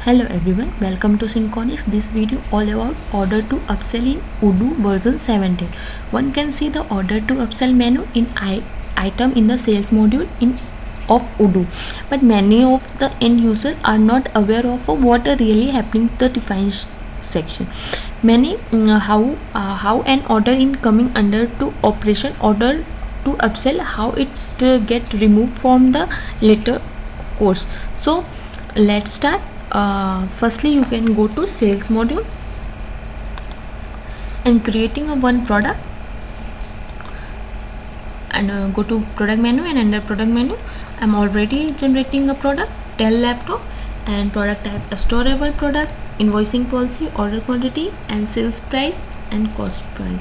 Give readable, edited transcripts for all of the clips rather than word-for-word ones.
Hello everyone, welcome to Synconics. This video all about order to upsell in Odoo version 17. One can see the order to upsell menu in item in the sales module of Odoo, but many of the end users are not aware of what are really happening to the defined section. Many how an order in coming under to operation order to upsell, how it get removed from the later course. So let's start. Firstly, you can go to sales module and creating a one product, and go to product menu, and under product menu I'm already generating a product, Dell laptop, and product type a storable product, invoicing policy, order quantity, and sales price and cost price.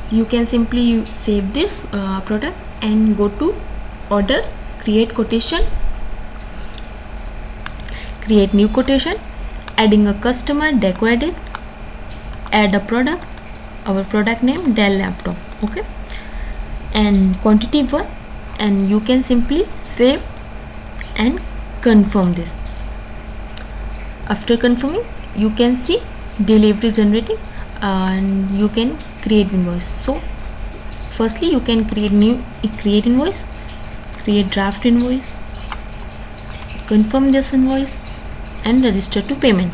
So you can simply save this product and go to order, create quotation, create new quotation, adding a customer, deco edit, add a product, our product name Dell laptop, okay, and quantity 1, and you can simply save and confirm this. After confirming, you can see delivery generating, and you can create invoice. So firstly, you can create invoice, create draft invoice, confirm this invoice, and register to payment,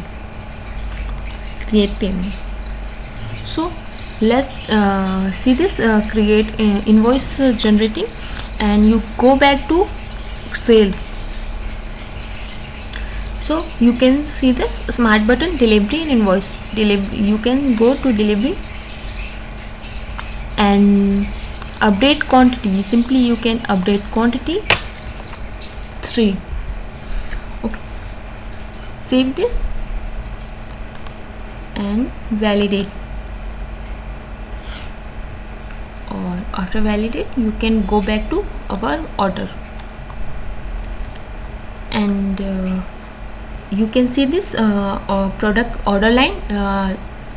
create payment. So let's see this create invoice generating, and you go back to sales. So you can see this smart button, delivery and invoice. You can go to delivery and update quantity. Simply you can update quantity 3. Okay, save this and validate, or after validate you can go back to our order, and you can see this product order line,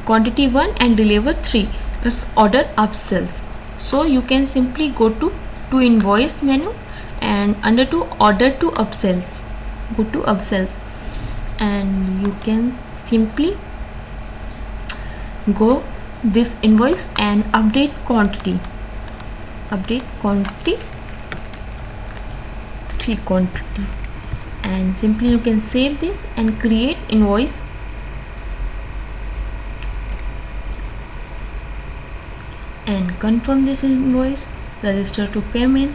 quantity 1 and deliver 3. It's order upsells. So you can simply go to invoice menu, and under to order to upsells, go to upsells, and you can simply go this invoice and update quantity 3 quantity, and simply you can save this and create invoice, and confirm this invoice, register to payment,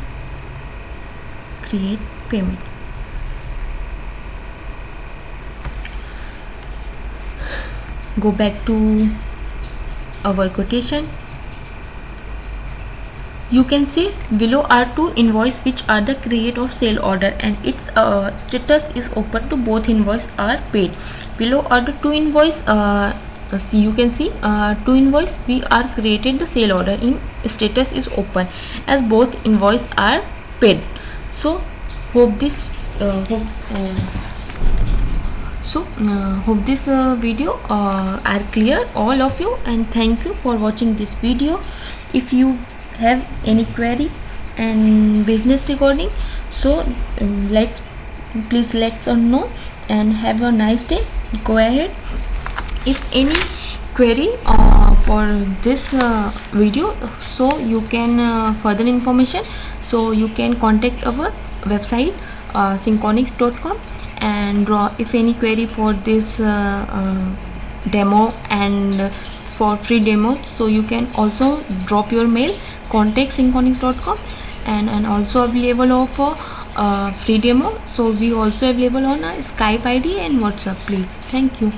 create payment. Go back to our quotation. You can see below are 2 invoice which are the create of sale order, and its status is open to both invoice are paid. Below are the 2 invoice, you can see 2 invoice we are created the sale order in status is open as both invoice are paid. So hope this hope this video are clear all of you, and thank you for watching this video. If you have any query and business recording, so please let us know, and have a nice day. Go ahead. If any query for this video, so you can further information, so you can contact our website synconics.com, and if any query for this demo and for free demo, so you can also drop your mail, contact synconics.com, and also available of free demo. So we also available on a Skype ID and WhatsApp. Please, thank you.